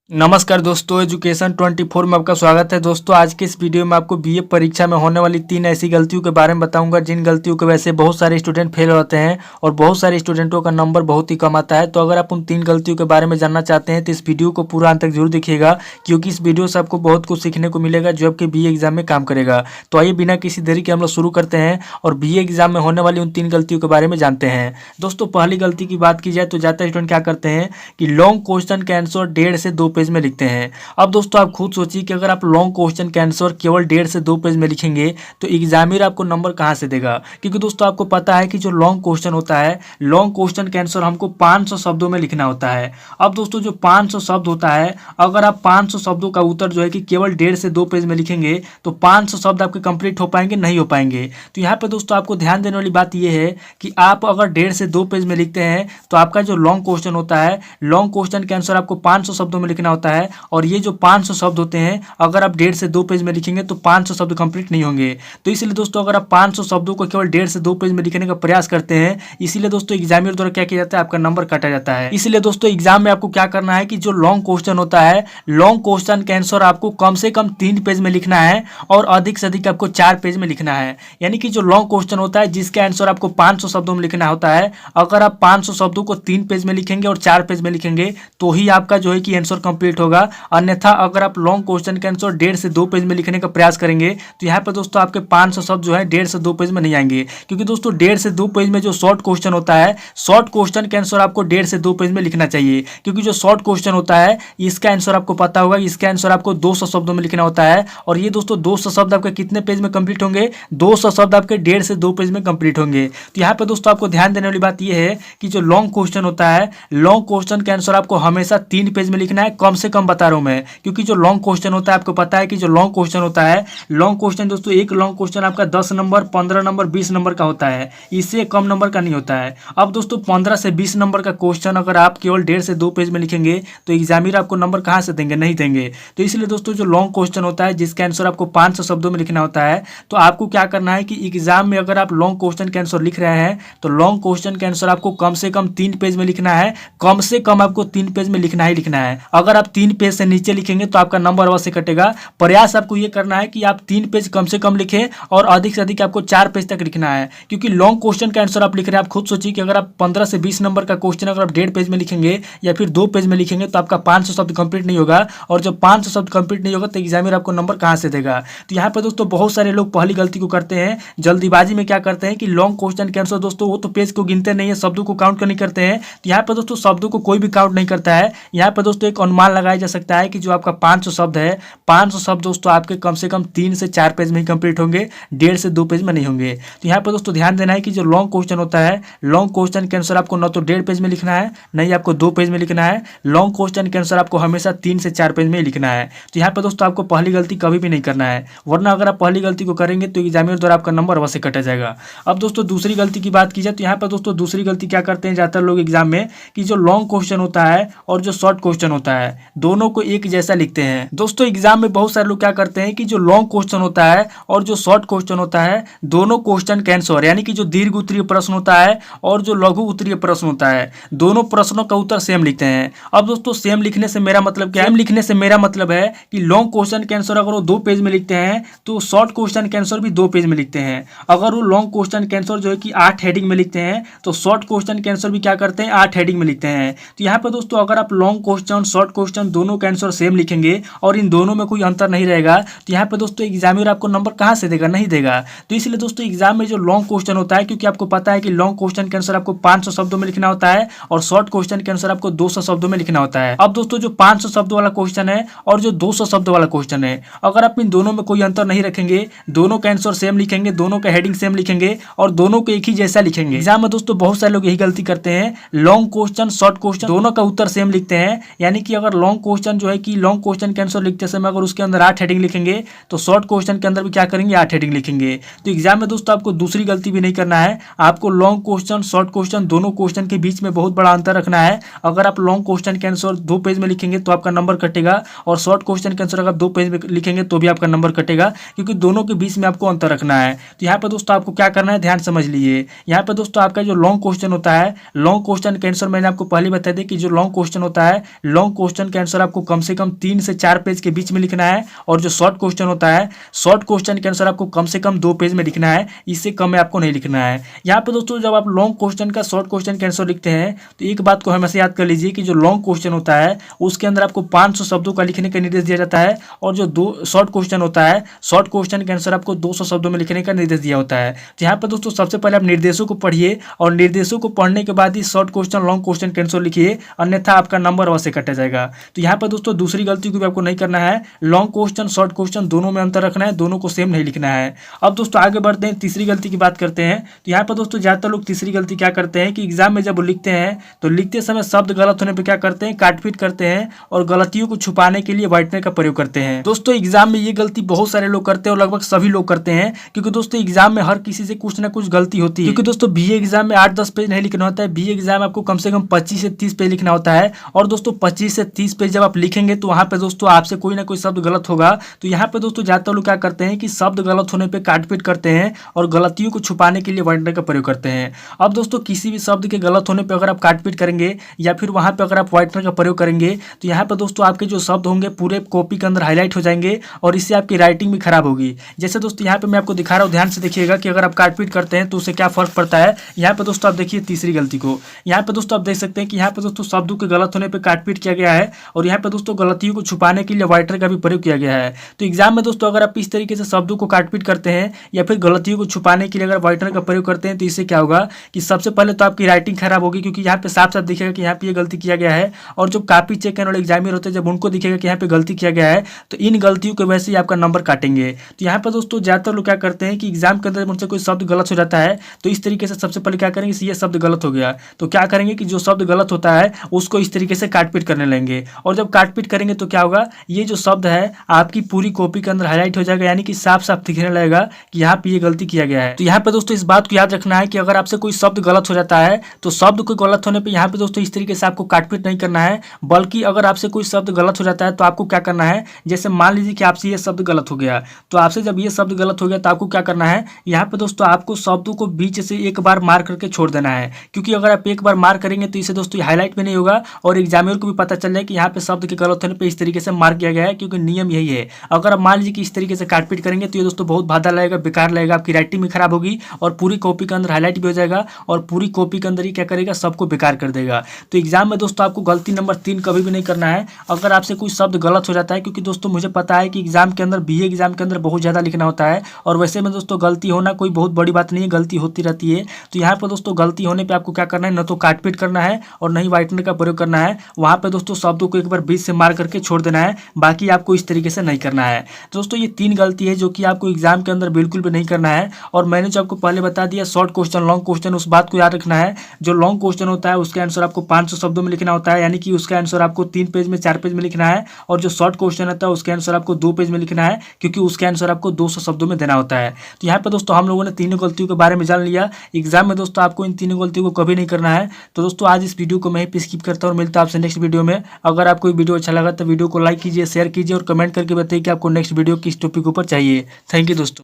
नमस्कार दोस्तों, एजुकेशन 24 में आपका स्वागत है। दोस्तों आज के इस वीडियो में आपको बीए परीक्षा में होने वाली 3 ऐसी गलतियों के बारे में बताऊंगा जिन गलतियों की वजह से बहुत सारे स्टूडेंट फेल होते हैं और बहुत सारे स्टूडेंटों का नंबर बहुत ही कम आता है। तो अगर आप उन 3 गलतियों के बारे में जानना चाहते हैं तो इस वीडियो को पूरा अंत तक जरूर देखिएगा, क्योंकि इस वीडियो से आपको बहुत कुछ सीखने को मिलेगा जो आपके बीए एग्जाम में काम करेगा। तो आइए बिना किसी देरी के हम लोग शुरू करते हैं और बीए एग्जाम में होने वाली उन 3 गलतियों के बारे में जानते हैं। दोस्तों पहली गलती की बात की जाए तो ज़्यादातर स्टूडेंट क्या करते हैं कि लॉन्ग क्वेश्चन के आंसर 1.5 से 2 पेज में लिखते हैं। अब दोस्तों आप खुद सोचिए कि अगर आप लॉन्ग क्वेश्चन के आंसर केवल 1.5 से 2 पेज में लिखेंगे तो एग्जामिनर आपको नंबर कहां से देगा, क्योंकि दोस्तों आपको पता है कि जो लॉन्ग क्वेश्चन होता है, लॉन्ग क्वेश्चन के आंसर हमको 500 शब्दों में लिखना होता है। अब दोस्तों जो 500 शब्द होता है, अगर आप 500 शब्दों का उत्तर जो है कि केवल 1.5 से 2 पेज में लिखेंगे तो 500 शब्द आपके कंप्लीट हो पाएंगे, नहीं हो पाएंगे। तो यहाँ पे दोस्तों आपको ध्यान देने वाली बात यह है कि आप अगर 1.5 से 2 पेज में लिखते हैं तो आपका जो लॉन्ग क्वेश्चन होता है, लॉन्ग क्वेश्चन के आंसर आपको 500 शब्दों में लिखना होता है। और ये जो 500 शब्द होते हैं, अगर आप 1.5 से 2 पेज में लिखेंगे तो 500 शब्द कंप्लीट नहीं होंगे। तो इसलिए दोस्तों अगर आप 500 शब्दों को केवल 1.5 से 2 पेज में लिखने का प्रयास करते हैं, इसीलिए दोस्तों एग्जामिनर द्वारा क्या किया जाता है, आपका नंबर काटा जाता है। इसलिए दोस्तों एग्जाम में आपको क्या करना है कि जो लॉन्ग क्वेश्चन होता है, लॉन्ग क्वेश्चन के आंसर आपको कम से कम 3 पेज में लिखना है और अधिक से अधिक आपको 4 पेज में लिखना है। यानी कि जो लॉन्ग क्वेश्चन होता है जिसके आंसर आपको 500 शब्दों में लिखना होता है, अगर आप 500 शब्दों को 3 पेज में लिखेंगे और 4 पेज में लिखेंगे तो ही आपका जो है कि आंसर कंप्लीट होगा। अन्यथा अगर आप लॉन्ग क्वेश्चन के आंसर 1.5 से 2 पेज में लिखने का प्रयास करेंगे तो यहाँ पर दोस्तों आपके 500 शब्द जो है 1.5 से 2 पेज में नहीं आएंगे, क्योंकि दोस्तों 1.5 से 2 पेज में जो शॉर्ट क्वेश्चन होता है, शॉर्ट क्वेश्चन के आंसर आपको 1.5 से 2 पेज में लिखना चाहिए। क्योंकि जो शॉर्ट क्वेश्चन होता है इसका आंसर आपको पता होगा, इसका आंसर आपको 200 शब्दों में लिखना होता है। और ये दोस्तों 200 शब्द आपके कितने पेज में कंप्लीट होंगे, 200 शब्द आपके 1.5 से 2 पेज में कंप्लीट होंगे। तो यहाँ पर दोस्तों आपको ध्यान देने वाली बात यह है कि जो लॉन्ग क्वेश्चन होता है, लॉन्ग क्वेश्चन के आंसर आपको हमेशा 3 पेज में लिखना है, कम से कम बता रहा हूं मैं। क्योंकि जो लॉन्ग क्वेश्चन होता है, आपको पता है कि जो लॉन्ग क्वेश्चन होता है, लॉन्ग क्वेश्चन दोस्तों एक लॉन्ग क्वेश्चन आपका 10 नंबर, 15 नंबर, 20 नंबर का होता है, इससे कम नंबर का नहीं होता है। अब दोस्तों 15 से 20 नंबर का क्वेश्चन अगर आप केवल 1.5 से 2 पेज में लिखेंगे तो एग्जामिनर आपको नंबर कहां से देंगे, नहीं देंगे। तो इसलिए दोस्तों जो लॉन्ग क्वेश्चन होता है जिसका आंसर आपको 500 शब्दों में लिखना होता है, तो आपको क्या करना है कि एग्जाम में अगर आप लॉन्ग क्वेश्चन के आंसर लिख रहे हैं तो लॉन्ग क्वेश्चन के आंसर आपको कम से कम 3 पेज में लिखना है, कम से कम आपको 3 पेज में लिखना ही लिखना है। अगर आप 3 पेज से नीचे लिखेंगे तो आपका नंबर अवश्य कटेगा। प्रयास आपको ये करना है कि आप 3 पेज कम से कम लिखें और अधिक से अधिक आपको 4 पेज तक लिखना है। क्योंकि लॉन्ग क्वेश्चन का आंसर आप लिख रहे हैं, आप खुद सोचिए कि अगर आप 15 से 20 नंबर का क्वेश्चन अगर आप 1.5 पेज में लिखेंगे या फिर 2 पेज में लिखेंगे तो आपका 500 शब्द कंप्लीट नहीं होगा। और जब 500 शब्द कंप्लीट नहीं होगा तो एग्जामिनर आपको नंबर कहां से देगा। तो यहाँ पर दोस्तों बहुत सारे लोग पहली गलती को करते हैं, जल्दीबाजी में क्या करते हैं कि लॉन्ग क्वेश्चन के आंसर दोस्तों वो तो पेज को गिनते नहीं है, शब्दों को काउंट नहीं करते हैं। तो यहाँ पर दोस्तों शब्दों को कोई भी काउंट नहीं करता है। यहाँ पर दोस्तों एक अनुमान लगाया जा सकता है कि जो आपका 500 शब्द है, 500 शब्द दोस्तों आपके कम से कम 3 से 4 पेज में ही कंप्लीट होंगे, 1.5 से 2 पेज में नहीं होंगे। तो यहाँ पर दोस्तों ध्यान देना है कि जो लॉन्ग क्वेश्चन होता है, लॉन्ग क्वेश्चन के आंसर आपको न तो 1.5 पेज में लिखना है, नहीं आपको 2 पेज में लिखना है। लॉन्ग क्वेश्चन के आंसर आपको हमेशा 3 से 4 पेज में ही लिखना है। तो यहाँ पर दोस्तों आपको पहली गलती कभी भी नहीं करना है, वरना अगर आप पहली गलती को करेंगे तो एग्जामिनर द्वारा आपका नंबर अवश्य कटा जाएगा। अब दोस्तों दूसरी गलती की बात की जाए तो यहाँ पर दोस्तों दूसरी गलती क्या करते हैं ज्यादातर लोग एग्जाम में कि जो लॉन्ग क्वेश्चन होता है और जो शॉर्ट क्वेश्चन होता है दोनों को एक जैसा लिखते हैं। दोस्तों एग्जाम में बहुत सारे लोग क्या करते हैं कि जो लॉन्ग क्वेश्चन होता है और जो शॉर्ट क्वेश्चन होता है, दोनों क्वेश्चन के आंसर यानी कि जो दीर्घ उत्तरीय प्रश्न होता है और जो लघु उत्तरीय प्रश्न होता है, दोनों प्रश्नों का उत्तर सेम लिखते हैं। अब दोस्तों सेम लिखने से मेरा मतलब क्या है, सेम लिखने से मेरा मतलब है कि लॉन्ग क्वेश्चन के आंसर अगर वो 2 पेज में लिखते हैं तो शॉर्ट क्वेश्चन के आंसर भी 2 पेज में लिखते हैं। अगर वो लॉन्ग क्वेश्चन के आंसर जो है कि 8 हेडिंग में लिखते हैं तो शॉर्ट क्वेश्चन के आंसर भी क्या करते हैं, 8 हेडिंग में लिखते हैं। तो यहाँ पर दोस्तों अगर आप लॉन्ग क्वेश्चन शॉर्ट क्वेश्चन दोनों के आंसर सेम लिखेंगे और इन दोनों में कोई अंतर नहीं रहेगा तो यहाँ पे दोस्तों एग्जामिनर आपको नंबर कहां से देगा, नहीं देगा। तो इसलिए दोस्तों एग्जाम में जो लॉन्ग क्वेश्चन होता है, क्योंकि आपको पता है कि लॉन्ग क्वेश्चन के आंसर आपको 500 शब्दों में लिखना होता है और शॉर्ट क्वेश्चन के आंसर आपको 200 शब्दों में लिखना होता है। अब दोस्तों जो 500 शब्द वाला क्वेश्चन है और जो 200 शब्द वाला क्वेश्चन है, अगर आप इन दोनों में कोई अंतर नहीं रखेंगे, दोनों का आंसर सेम लिखेंगे, दोनों का हेडिंग सेम लिखेंगे और दोनों को एक ही जैसा लिखेंगे। एग्जाम में दोस्तों बहुत सारे लोग यही गलती करते हैं, लॉन्ग क्वेश्चन शॉर्ट क्वेश्चन दोनों का उत्तर सेम लिखते हैं। यानी कि अगर लॉन्ग क्वेश्चन जो है कि लॉन्ग क्वेश्चन के आंसर लिखते समय अगर उसके अंदर 8 हेडिंग लिखेंगे तो शॉर्ट क्वेश्चन के अंदर भी क्या करेंगे, 8 हेडिंग लिखेंगे। तो एग्जाम में दोस्तों आपको दूसरी गलती भी नहीं करना है, आपको लॉन्ग क्वेश्चन शॉर्ट क्वेश्चन दोनों क्वेश्चन के बीच में बहुत बड़ा अंतर रखना है। अगर आप लॉन्ग क्वेश्चन के आंसर 2 पेज में लिखेंगे तो आपका नंबर कटेगा और शॉर्ट क्वेश्चन के आंसर अगर 2 पेज में लिखेंगे तो भी आपका नंबर कटेगा, क्योंकि दोनों के बीच में आपको अंतर रखना है। तो यहाँ पर दोस्तों आपको क्या करना है, ध्यान समझ लीजिए। यहाँ पर दोस्तों आपका जो लॉन्ग क्वेश्चन होता है, लॉन्ग क्वेश्चन के आंसर मैंने आपको पहले बता दी कि जो लॉन्ग क्वेश्चन होता है, लॉन्ग क्वेश्चन क्वेश्चन का आंसर आपको कम से कम 3 से 4 पेज के बीच में लिखना है, और जो शॉर्ट क्वेश्चन होता है, शॉर्ट क्वेश्चन के आंसर आपको कम से कम 2 पेज में लिखना है, इससे कम में आपको नहीं लिखना है। यहाँ पे दोस्तों जब आप लॉन्ग क्वेश्चन का शॉर्ट क्वेश्चन के आंसर लिखते हैं तो एक बात को हमेशा याद कर लीजिए कि जो लॉन्ग क्वेश्चन होता है उसके अंदर आपको 500 शब्दों का लिखने का निर्देश दिया जाता है, और जो दो शॉर्ट क्वेश्चन होता है, शॉर्ट क्वेश्चन के आंसर आपको 200 शब्दों में लिखने का निर्देश दिया होता है। तो यहाँ पर दोस्तों सबसे पहले आप निर्देशों को पढ़िए, और निर्देशों को पढ़ने के बाद ही शॉर्ट क्वेश्चन लॉन्ग क्वेश्चन के आंसर लिखिए, अन्यथा आपका नंबर अवश्य कटा जाएगा। तो यहाँ पर दोस्तों दूसरी गलती को भी आपको नहीं करना है, लॉन्ग क्वेश्चन शॉर्ट क्वेश्चन दोनों में अंतर रखना है, दोनों को सेम नहीं लिखना है। अब दोस्तों आगे बढ़ते हैं, तीसरी गलती की बात करते हैं। तो यहाँ पर दोस्तों ज्यादातर लोग तीसरी गलती क्या करते हैं कि एग्जाम में जब लिखते हैं तो लिखते समय शब्द गलत होने पर क्या करते हैं, काटपीट करते हैं, और गलतियों को छुपाने के लिए व्हाइटनर का प्रयोग करते हैं। दोस्तों एग्जाम में ये गलती बहुत सारे लोग करते हैं, और लगभग सभी लोग करते हैं, क्योंकि दोस्तों एग्जाम में हर किसी से कुछ ना कुछ गलती होती है। क्योंकि दोस्तों बीए एग्जाम में 8-10 पेज नहीं लिखना होता है, बीए एग्जाम आपको कम से कम 25 से 30 पेज लिखना होता है। और दोस्तों 25 से 30 पेज जब आप लिखेंगे तो वहां पे दोस्तों आपसे कोई ना कोई शब्द गलत होगा। तो यहाँ पे दोस्तों ज्यादातर लोग क्या करते हैं कि शब्द गलत होने पे काटपीट करते हैं, और गलतियों को छुपाने के लिए व्हाइटनर का प्रयोग करते हैं। अब दोस्तों किसी भी शब्द के गलत होने पे अगर आप काटपीट करेंगे, या फिर वहां पे अगर आप व्हाइटनर का प्रयोग करेंगे, तो यहाँ पे दोस्तों आपके जो शब्द होंगे पूरे कॉपी के अंदर हाईलाइट हो जाएंगे, और इससे आपकी राइटिंग भी खराब होगी। जैसे दोस्तों यहाँ पे मैं आपको दिखा रहा हूँ, ध्यान से देखिएगा कि अगर आप काटपीट करते हैं तो उससे क्या फर्क पड़ता है। यहाँ पे दोस्तों आप देखिए तीसरी गलती को, यहाँ पे दोस्तों आप देख सकते हैं कि यहाँ पे दोस्तों शब्दों के गलत होने पे काटपीट किया गया है, और यहाँ पे दोस्तों गलतियों को छुपाने के लिए व्हाइटनर का भी प्रयोग किया गया है। तो एग्जाम में दोस्तों अगर आप इस तरीके से शब्दों को काटपीट करते हैं, या फिर गलतियों को छुपाने के लिए अगर व्हाइटनर का प्रयोग करते हैं, तो इससे क्या होगा कि सबसे पहले तो आपकी राइटिंग खराब होगी, क्योंकि यहाँ पे साफ साफ दिखेगा कि यहाँ पे ये गलती किया गया है। और जो कॉपी चेक करने वाले एग्जामिनर होते हैं, जब उनको दिखेगा कि यहाँ पे गलती किया गया है, तो इन गलतियों की वजह से आपका नंबर काटेंगे। तो यहाँ पर दोस्तों ज्यादातर लोग क्या करते हैं कि एग्जाम के अंदर मुझसे कोई शब्द गलत हो जाता है, तो इस तरीके से सबसे पहले क्या करेंगे, ये शब्द गलत हो गया, तो क्या करेंगे कि जो शब्द गलत होता है उसको इस तरीके से काटपीट करने लेंगे। और जब काटपीट करेंगे तो क्या होगा, ये जो शब्द है आपकी पूरी कॉपी के अंदर हाईलाइट हो जाएगा, यानी कि साफ साफ दिखने लगेगा कि यहाँ पे ये गलती किया गया है। तो यहाँ पे दोस्तों इस बात को याद रखना है कि अगर आपसे कोई शब्द गलत हो जाता है, तो शब्द को गलत होने पे यहाँ पे दोस्तों इस तरीके से आपको काटपीट नहीं करना है, बल्कि अगर आपसे कोई शब्द गलत हो जाता है तो आपको क्या करना है, जैसे मान लीजिए कि आपसे ये शब्द गलत हो गया, तो आपसे जब ये शब्द गलत हो गया तो आपको क्या करना है, यहाँ पे दोस्तों आपको शब्दों को बीच से एक बार मार करके छोड़ देना है। क्योंकि अगर आप एक बार मार करेंगे तो इसे दोस्तों हाईलाइट भी नहीं होगा, और एग्जामिनर को भी पता चल जाए कि यहाँ पे शब्द के गलत होने पे इस तरीके से मार्क किया गया है, क्योंकि नियम यही है। अगर आप मान लीजिए कि इस तरीके से काटपीट करेंगे तो ये दोस्तों बहुत भादा लगेगा, बेकार लगेगा, आपकी राइटिंग भी खराब होगी, और पूरी कॉपी के अंदर हाईलाइट भी हो जाएगा, और पूरी कॉपी के अंदर ही क्या करेगा, सबको बेकार कर देगा। तो एग्जाम में दोस्तों आपको गलती नंबर 3 कभी भी नहीं करना है, अगर आपसे कोई शब्द गलत हो जाता है। क्योंकि दोस्तों मुझे पता है कि एग्जाम के अंदर, बीए एग्जाम के अंदर बहुत ज़्यादा लिखना होता है, और वैसे में दोस्तों गलती होना कोई बहुत बड़ी बात नहीं है, गलती होती रहती है। तो यहाँ पर दोस्तों गलती होने पर आपको क्या करना है, न तो काटपीट करना है और न ही व्हाइटनर का प्रयोग करना है। वहाँ पर दोस्तों शब्दों को एक बार बीच से मार करके छोड़ देना है, बाकी आपको इस तरीके से नहीं करना है। दोस्तों ये 3 गलती है जो कि आपको एग्जाम के अंदर बिल्कुल भी नहीं करना है। और मैंने जो आपको पहले बता दिया शॉर्ट क्वेश्चन लॉन्ग क्वेश्चन, उस बात को याद रखना है। जो लॉन्ग क्वेश्चन होता है उसका आंसर आपको 500 शब्दों में लिखना होता है, यानी कि उसका आंसर आपको 3 पेज में 4 पेज में लिखना है। और जो शॉर्ट क्वेश्चन होता है उसका आंसर आपको 2 पेज में लिखना है, क्योंकि उसका आंसर आपको 200 शब्दों में देना होता है। तो यहाँ पर दोस्तों हम लोगों ने तीनों गलतियों के बारे में जान लिया। एग्जाम में दोस्तों आपको इन तीनों गलतियों को कभी नहीं करना है। तो दोस्तों आज इस वीडियो को मैं ही स्किप करता हूँ, और मिलता है आपसे नेक्स्ट वीडियो में। अगर आपको वीडियो अच्छा लगा तो वीडियो को लाइक कीजिए, शेयर कीजिए, और कमेंट करके बताइए कि आपको नेक्स्ट वीडियो किस टॉपिक ऊपर चाहिए। थैंक यू दोस्तों।